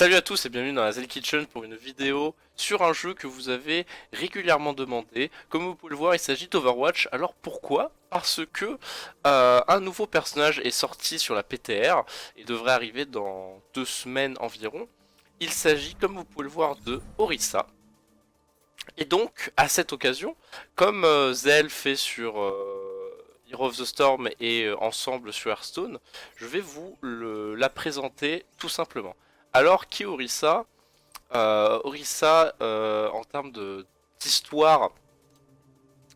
Salut à tous et bienvenue dans la Zell Kitchen pour une vidéo sur un jeu que vous avez régulièrement demandé. Comme vous pouvez le voir, il s'agit d'Overwatch. Alors pourquoi? Parce que un nouveau personnage est sorti sur la PTR et devrait arriver dans 2 semaines environ. Il s'agit, comme vous pouvez le voir, de Orisa. Et donc, à cette occasion, comme Zell fait sur Hero of the Storm et ensemble sur Hearthstone, je vais vous la présenter tout simplement. Alors, qui est Orisa? Orisa, en termes d'histoire,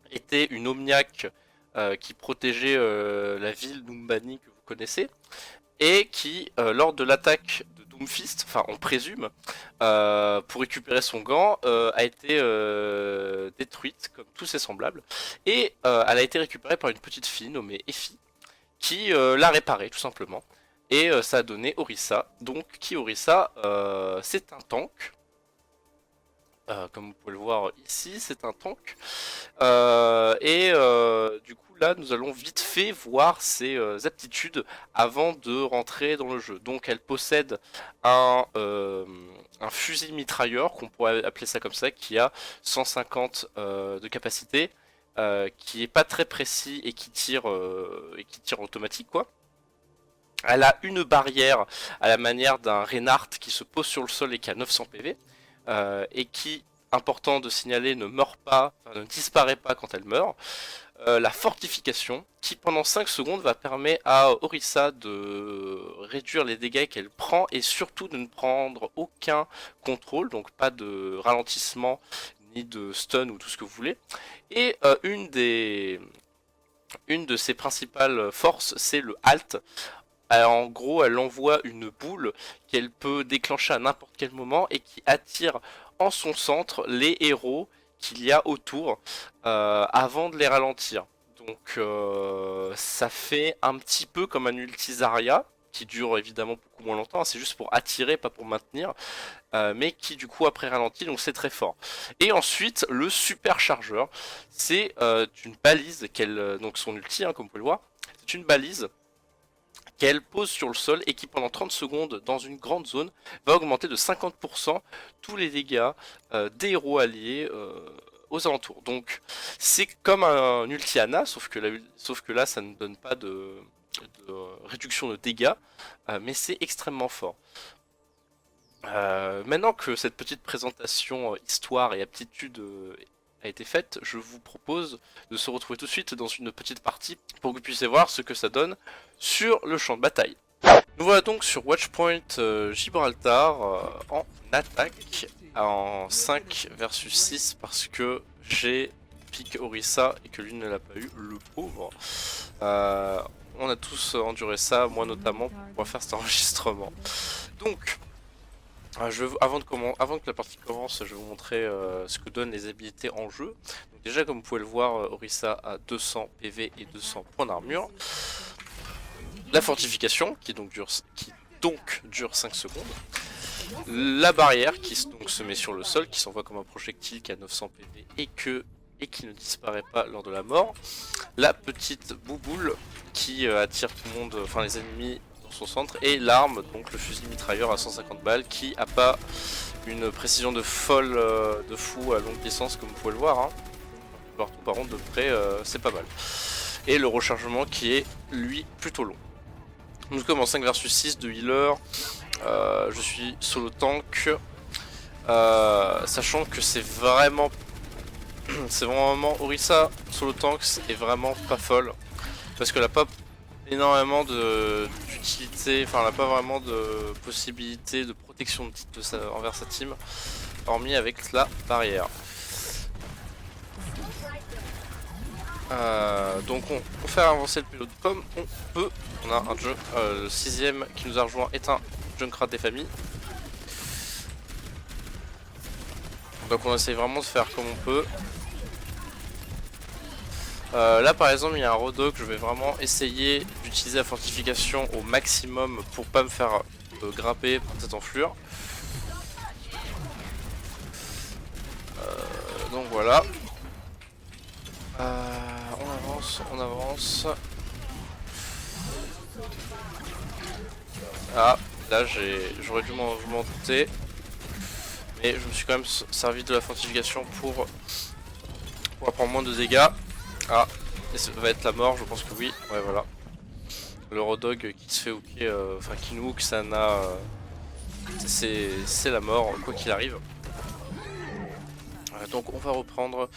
était une omniaque qui protégeait la ville d'Umbani que vous connaissez, et qui, lors de l'attaque de Doomfist, enfin on présume, pour récupérer son gant, a été détruite comme tous ses semblables, et elle a été récupérée par une petite fille nommée Effie, qui l'a réparée tout simplement, et ça a donné Orisa. Donc qui Orisa, c'est un tank. Comme vous pouvez le voir ici, c'est un tank. Du coup, là, nous allons vite fait voir ses aptitudes avant de rentrer dans le jeu. Donc, elle possède un fusil mitrailleur, qu'on pourrait appeler ça comme ça, qui a 150 de capacité, qui est pas très précis et qui tire automatique, quoi. Elle a une barrière à la manière d'un Reinhardt qui se pose sur le sol et qui a 900 PV. Et qui, important de signaler, ne meurt pas, enfin, ne disparaît pas quand elle meurt. La fortification, qui pendant 5 secondes va permettre à Orisa de réduire les dégâts qu'elle prend et surtout de ne prendre aucun contrôle, donc pas de ralentissement ni de stun ou tout ce que vous voulez. Et une de ses principales forces, c'est le halt. En gros, elle envoie une boule qu'elle peut déclencher à n'importe quel moment et qui attire en son centre les héros qu'il y a autour avant de les ralentir. Donc ça fait un petit peu comme un ulti Zarya qui dure évidemment beaucoup moins longtemps, c'est juste pour attirer, pas pour maintenir, mais qui du coup après ralentit, donc c'est très fort. Et ensuite le super chargeur, c'est une balise qu'elle, donc son ulti, hein, comme vous pouvez le voir, c'est une balise qu'elle pose sur le sol et qui pendant 30 secondes dans une grande zone va augmenter de 50% tous les dégâts des héros alliés aux alentours. Donc c'est comme un Ultiana, sauf que là ça ne donne pas de réduction de dégâts, mais c'est extrêmement fort. Maintenant que cette petite présentation histoire et aptitude a été faite, je vous propose de se retrouver tout de suite dans une petite partie pour que vous puissiez voir ce que ça donne sur le champ de bataille. Nous voilà donc sur Watchpoint Gibraltar en attaque en 5 versus 6 parce que j'ai pick Orisa et que lui ne l'a pas eu, le pauvre. On a tous enduré ça, moi notamment, pour pouvoir faire cet enregistrement. Donc, avant que la partie commence, je vais vous montrer ce que donnent les habilités en jeu. Donc déjà, comme vous pouvez le voir, Orisa a 200 PV et 200 points d'armure. La fortification, qui donc dure 5 secondes. La barrière, qui donc se met sur le sol, qui s'envoie comme un projectile qui a 900 PV et qui ne disparaît pas lors de la mort. La petite bouboule, qui attire tout le monde, enfin les ennemis, son centre, et l'arme, donc le fusil mitrailleur à 150 balles qui a pas une précision de folle de fou à longue distance comme vous pouvez le voir, hein. Partout par contre de près c'est pas mal. Et le rechargement qui est lui plutôt long. Nous sommes en 5 versus 6 de healer, je suis solo tank, sachant que c'est vraiment Orisa solo tank est vraiment pas folle parce qu'elle a pas énormément d'utilité, enfin elle n'a pas vraiment de possibilité de protection envers sa team, hormis avec la barrière. Donc on fait avancer le pilote comme on peut. On a le 6ème qui nous a rejoint est un Junkrat des familles. Donc on essaye vraiment de faire comme on peut. Là par exemple il y a un Rodok, je vais vraiment essayer d'utiliser la fortification au maximum pour pas me faire grimper par cette enflure. Donc voilà. On avance. Ah, Là j'aurais dû m'en douter. Mais je me suis quand même servi de la fortification pour prendre moins de dégâts. Ah, et ça va être la mort, je pense que oui. Ouais, voilà. Le Rodog qui se fait hooker, enfin qui nous hook, ça n'a. C'est la mort, quoi qu'il arrive. Donc on va reprendre.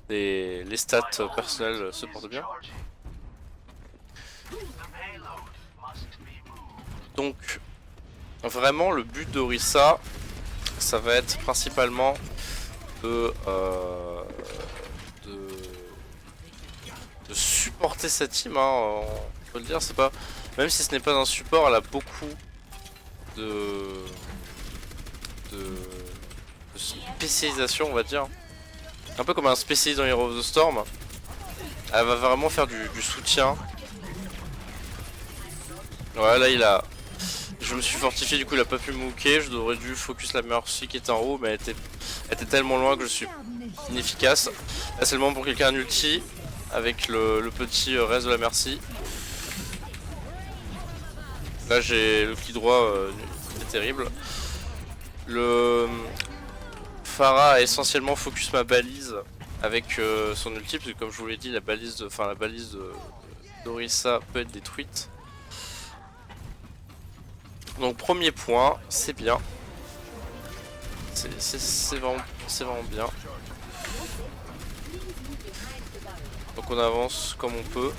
Les stats personnelles se portent bien. Donc vraiment le but d'Orisa, ça va être principalement de supporter sa team, hein, on peut le dire, c'est pas. Même si ce n'est pas un support, elle a beaucoup de spécialisation, on va dire. Un peu comme un spécialiste dans Hero of the Storm. Elle va vraiment faire du soutien. Voilà, là il a. Je me suis fortifié, du coup il a pas pu me hooker. Je devrais dû focus la Mercy qui était en haut, mais elle était tellement loin que je suis inefficace. Là c'est le moment pour quelqu'un un ulti avec le petit reste de la Mercy. Là j'ai le clic droit est terrible. Le Pharah a essentiellement focus ma balise avec son ulti, parce que comme je vous l'ai dit, la balise d'Orisa peut être détruite. Donc premier point, c'est bien. C'est vraiment bien. Donc on avance comme on peut.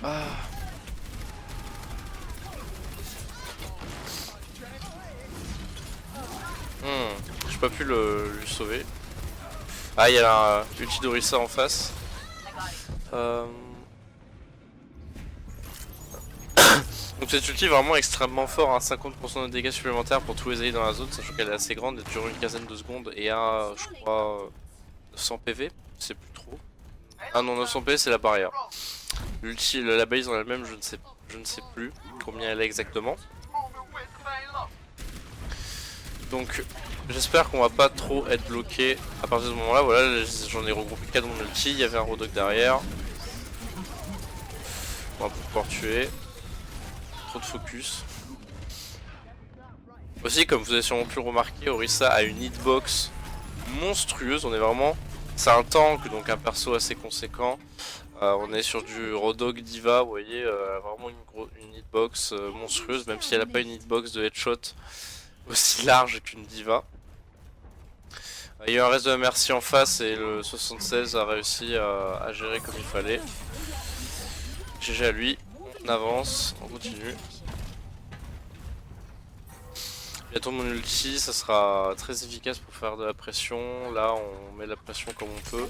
Ah. J'ai pas pu lui sauver. Ah, il y a un ulti d'Orisa en face. Donc cet ulti est vraiment extrêmement fort, hein, 50% de dégâts supplémentaires pour tous les alliés dans la zone, sachant qu'elle est assez grande, elle dure une quinzaine de secondes et a, je crois, 900 PV, c'est plus trop. Ah non, 900 PV c'est la barrière. L'ulti, la balise en elle-même, je ne sais plus combien elle est exactement. Donc j'espère qu'on va pas trop être bloqué à partir de ce moment là. Voilà, j'en ai regroupé 4 dans mon ulti, il y avait un Rodog derrière. On va pouvoir tuer. Trop de focus. Aussi, comme vous avez sûrement pu le remarquer, Orisa a une hitbox monstrueuse. On est vraiment... C'est un tank, donc un perso assez conséquent. On est sur du Rodog Diva, vous voyez, vraiment une hitbox monstrueuse, même si elle n'a pas une hitbox de headshot aussi large qu'une Diva. Il y a eu un reste de la Mercy en face et le 76 a réussi à gérer comme il fallait. GG à lui, on avance, on continue. Bientôt mon ulti, ça sera très efficace pour faire de la pression. Là on met la pression comme on peut.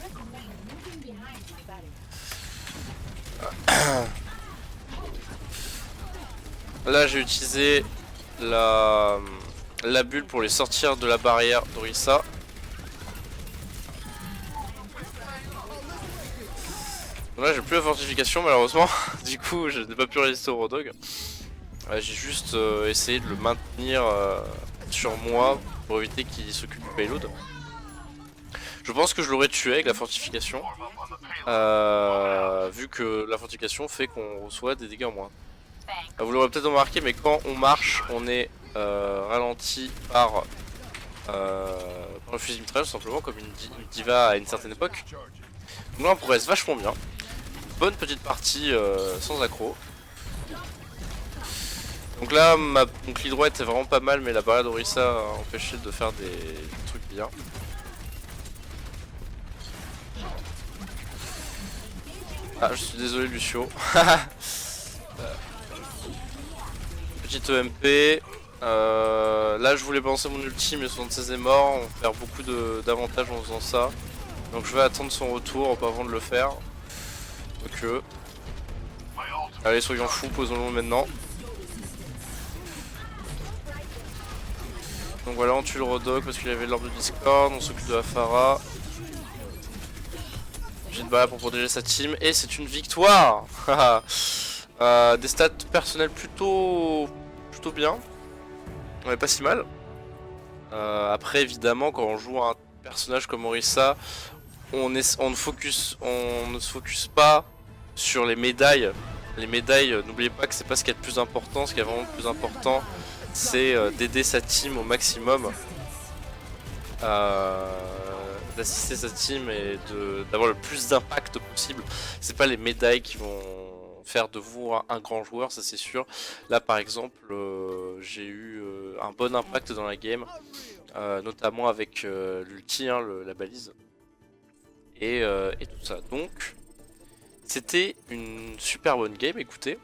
Là j'ai utilisé la bulle pour les sortir de la barrière d'Orisa. Là j'ai plus la fortification malheureusement, du coup je n'ai pas pu résister au Rodog. J'ai juste essayé de le maintenir sur moi pour éviter qu'il s'occupe du payload. Je pense que je l'aurais tué avec la fortification, vu que la fortification fait qu'on reçoit des dégâts en moins. Vous l'aurez peut-être remarqué, mais quand on marche, on est ralenti par le fusil mitrailleuse, simplement comme une diva à une certaine époque. Donc là on progresse vachement bien. Bonne petite partie sans accro. Donc là mon clic droit était vraiment pas mal, mais la barrière d'Orisa a empêché de faire des trucs bien. Ah, je suis désolé Lucio. Petite EMP. Là je voulais balancer mon ulti, mais 76 est mort. On perd beaucoup d'avantages en faisant ça. Donc je vais attendre son retour avant de le faire. Ok. Allez, soyons fous, posons-le maintenant. Donc voilà, on tue le Rodog parce qu'il avait l'orbe de Discord, on s'occupe de la Pharah. J'ai une barrière pour protéger sa team et c'est une victoire. Des stats personnelles plutôt bien. On est pas si mal. Après évidemment quand on joue un personnage comme Orisa, on ne se focus pas sur les médailles. Les médailles, n'oubliez pas que c'est pas ce qu'il y a de plus important. Ce qui est vraiment le plus important, c'est d'aider sa team au maximum, d'assister sa team et d'avoir le plus d'impact possible. C'est pas les médailles qui vont faire de vous un grand joueur, ça c'est sûr. Là par exemple, j'ai eu un bon impact dans la game, notamment avec l'ulti, hein, la balise, et tout ça. Donc, c'était une super bonne game, écoutez.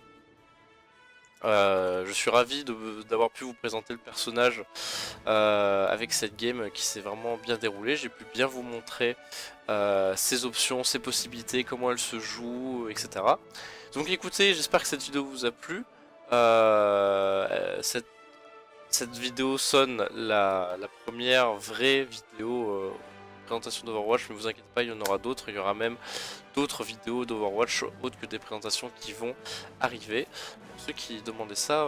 Je suis ravi d'avoir pu vous présenter le personnage avec cette game qui s'est vraiment bien déroulée. J'ai pu bien vous montrer ses options, ses possibilités, comment elle se joue, etc. Donc écoutez, j'espère que cette vidéo vous a plu. Cette vidéo sonne la première vraie vidéo présentation d'Overwatch, mais vous inquiétez pas, il y en aura d'autres. Il y aura même d'autres vidéos d'Overwatch autres que des présentations qui vont arriver. Pour ceux qui demandaient ça,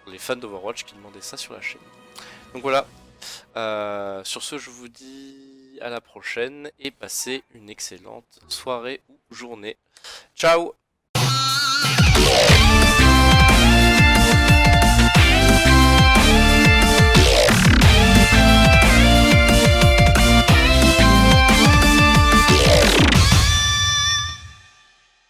les fans d'Overwatch qui demandaient ça sur la chaîne. Donc voilà, sur ce je vous dis à la prochaine et passez une excellente soirée ou journée. Ciao!